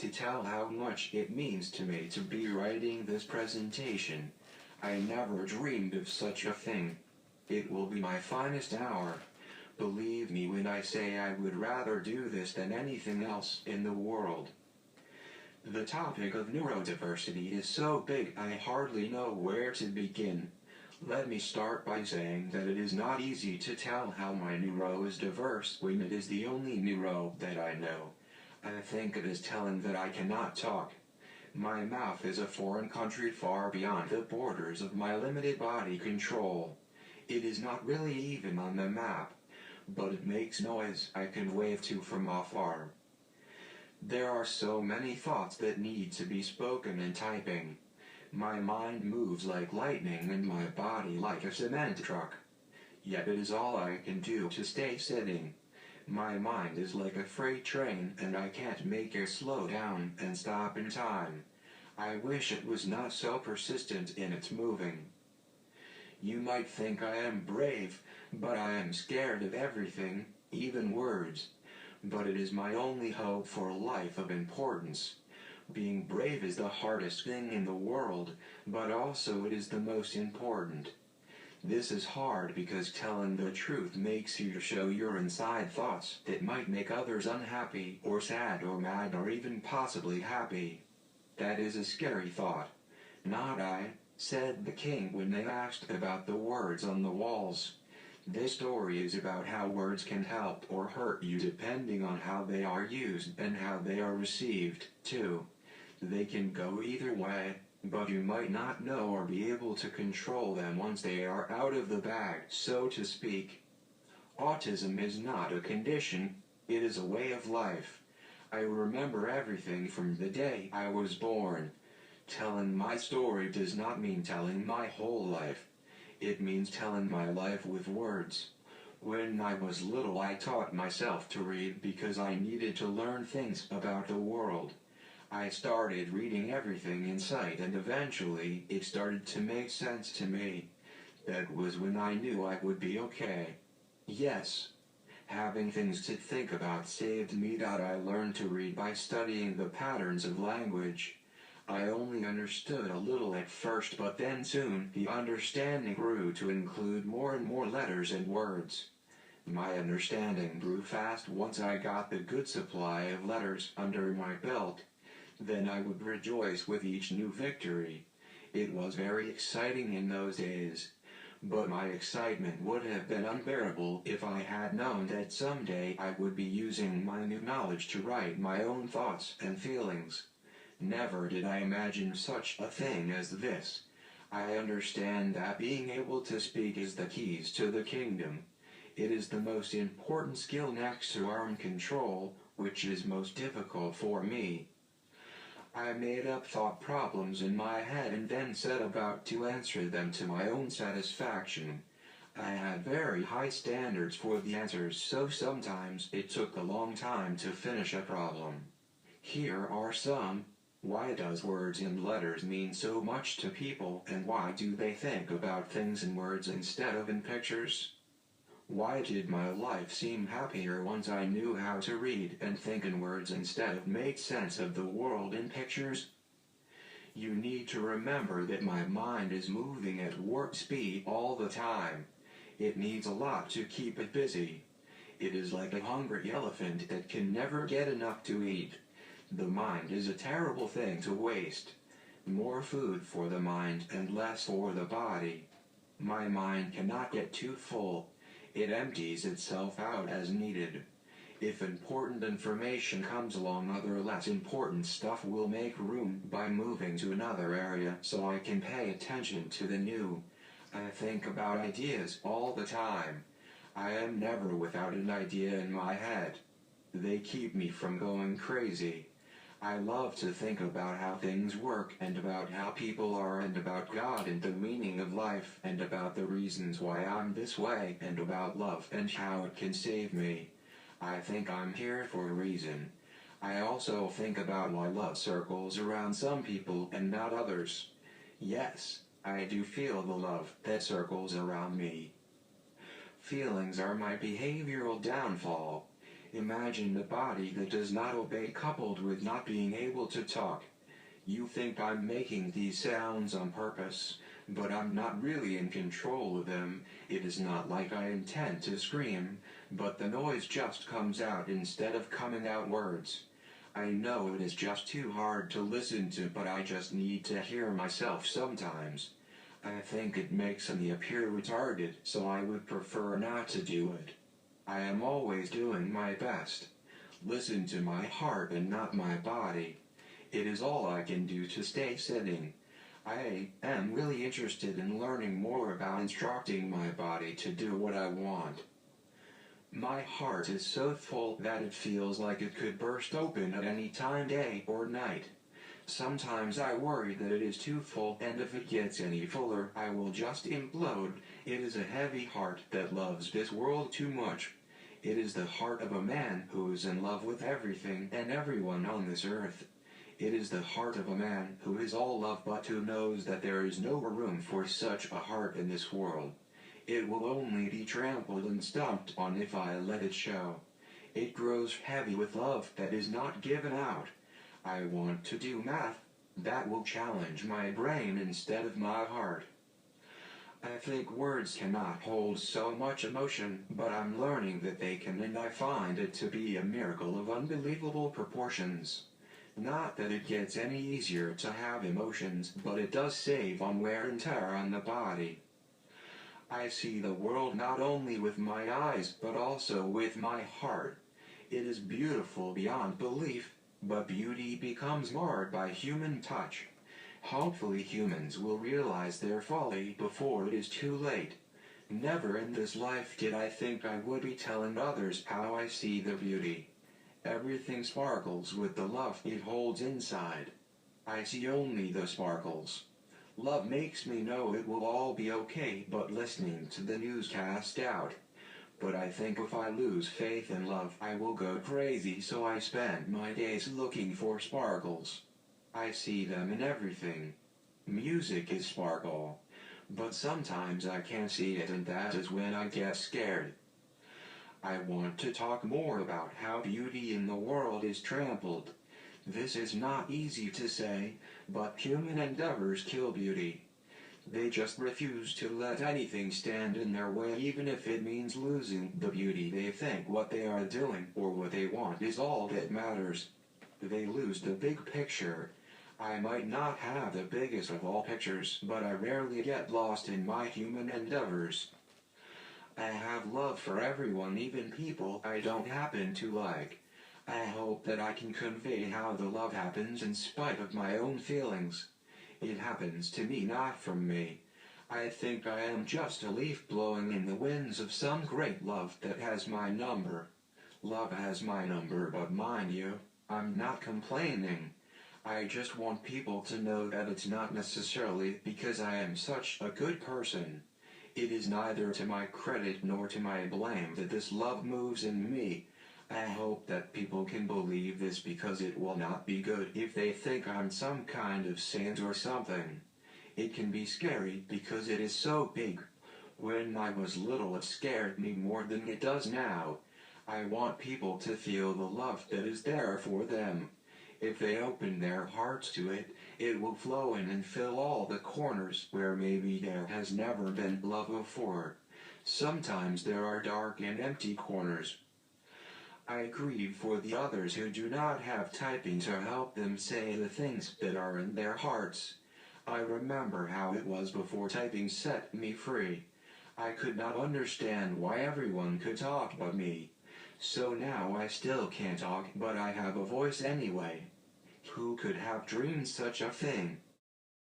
to tell how much it means to me to be writing this presentation. I never dreamed of such a thing. It will be my finest hour. Believe me when I say I would rather do this than anything else in the world. The topic of neurodiversity is so big I hardly know where to begin. Let me start by saying that it is not easy to tell how my neuro is diverse when it is the only neuro that I know. I think it is telling that I cannot talk. My mouth is a foreign country far beyond the borders of my limited body control. It is not really even on the map, but it makes noise I can wave to from afar. There are so many thoughts that need to be spoken in typing. My mind moves like lightning and my body like a cement truck. Yet it is all I can do to stay sitting. My mind is like a freight train and I can't make it slow down and stop in time. I wish it was not so persistent in its moving. You might think I am brave, but I am scared of everything, even words. But it is my only hope for a life of importance. Being brave is the hardest thing in the world, but also it is the most important. This is hard because telling the truth makes you show your inside thoughts that might make others unhappy or sad or mad or even possibly happy. That is a scary thought. Not I, said the king when they asked about the words on the walls. This story is about how words can help or hurt you depending on how they are used and how they are received, too. They can go either way, but you might not know or be able to control them once they are out of the bag, so to speak. Autism is not a condition, it is a way of life. I remember everything from the day I was born. Telling my story does not mean telling my whole life. It means telling my life with words. When I was little I taught myself to read because I needed to learn things about the world. I started reading everything in sight and eventually it started to make sense to me. That was when I knew I would be okay. Yes. Having things to think about saved me. I learned to read by studying the patterns of language. I only understood a little at first, but then soon the understanding grew to include more and more letters and words. My understanding grew fast once I got the good supply of letters under my belt. Then I would rejoice with each new victory. It was very exciting in those days. But my excitement would have been unbearable if I had known that someday I would be using my new knowledge to write my own thoughts and feelings. Never did I imagine such a thing as this. I understand that being able to speak is the keys to the kingdom. It is the most important skill next to arm control, which is most difficult for me. I made up thought problems in my head and then set about to answer them to my own satisfaction. I had very high standards for the answers, so sometimes it took a long time to finish a problem. Here are some. Why does words and letters mean so much to people, and why do they think about things in words instead of in pictures? Why did my life seem happier once I knew how to read and think in words instead of make sense of the world in pictures? You need to remember that my mind is moving at warp speed all the time. It needs a lot to keep it busy. It is like a hungry elephant that can never get enough to eat. The mind is a terrible thing to waste. More food for the mind and less for the body. My mind cannot get too full. It empties itself out as needed. If important information comes along, other less important stuff will make room by moving to another area so I can pay attention to the new. I think about ideas all the time. I am never without an idea in my head. They keep me from going crazy. I love to think about how things work and about how people are and about God and the meaning of life and about the reasons why I'm this way and about love and how it can save me. I think I'm here for a reason. I also think about why love circles around some people and not others. Yes, I do feel the love that circles around me. Feelings are my behavioral downfall. Imagine a body that does not obey coupled with not being able to talk. You think I'm making these sounds on purpose, but I'm not really in control of them. It is not like I intend to scream, but the noise just comes out instead of coming out words. I know it is just too hard to listen to, but I just need to hear myself sometimes. I think it makes me appear retarded, so I would prefer not to do it. I am always doing my best. Listen to my heart and not my body. It is all I can do to stay sitting. I am really interested in learning more about instructing my body to do what I want. My heart is so full that it feels like it could burst open at any time, day or night. Sometimes I worry that it is too full, and if it gets any fuller, I will just implode. It is a heavy heart that loves this world too much. It is the heart of a man who is in love with everything and everyone on this earth. It is the heart of a man who is all love but who knows that there is no room for such a heart in this world. It will only be trampled and stomped on if I let it show. It grows heavy with love that is not given out. I want to do math that will challenge my brain instead of my heart. I think words cannot hold so much emotion, but I'm learning that they can, and I find it to be a miracle of unbelievable proportions. Not that it gets any easier to have emotions, but it does save on wear and tear on the body. I see the world not only with my eyes, but also with my heart. It is beautiful beyond belief, but beauty becomes marred by human touch. Hopefully humans will realize their folly before it is too late. Never in this life did I think I would be telling others how I see the beauty. Everything sparkles with the love it holds inside. I see only the sparkles. Love makes me know it will all be okay, but listening to the newscast out. But I think if I lose faith in love, I will go crazy, so I spend my days looking for sparkles. I see them in everything. Music is sparkle. But sometimes I can't see it, and that is when I get scared. I want to talk more about how beauty in the world is trampled. This is not easy to say, but human endeavors kill beauty. They just refuse to let anything stand in their way, even if it means losing the beauty they think what they are doing or what they want is all that matters. They lose the big picture. I might not have the biggest of all pictures, but I rarely get lost in my human endeavors. I have love for everyone, even people I don't happen to like. I hope that I can convey how the love happens in spite of my own feelings. It happens to me, not from me. I think I am just a leaf blowing in the winds of some great love that has my number. Love has my number, but mind you, I'm not complaining. I just want people to know that it's not necessarily because I am such a good person. It is neither to my credit nor to my blame that this love moves in me. I hope that people can believe this, because it will not be good if they think I'm some kind of saint or something. It can be scary because it is so big. When I was little, it scared me more than it does now. I want people to feel the love that is there for them. If they open their hearts to it, it will flow in and fill all the corners where maybe there has never been love before. Sometimes there are dark and empty corners. I grieve for the others who do not have typing to help them say the things that are in their hearts. I remember how it was before typing set me free. I could not understand why everyone could talk but me. So now I still can't talk, but I have a voice anyway. Who could have dreamed such a thing?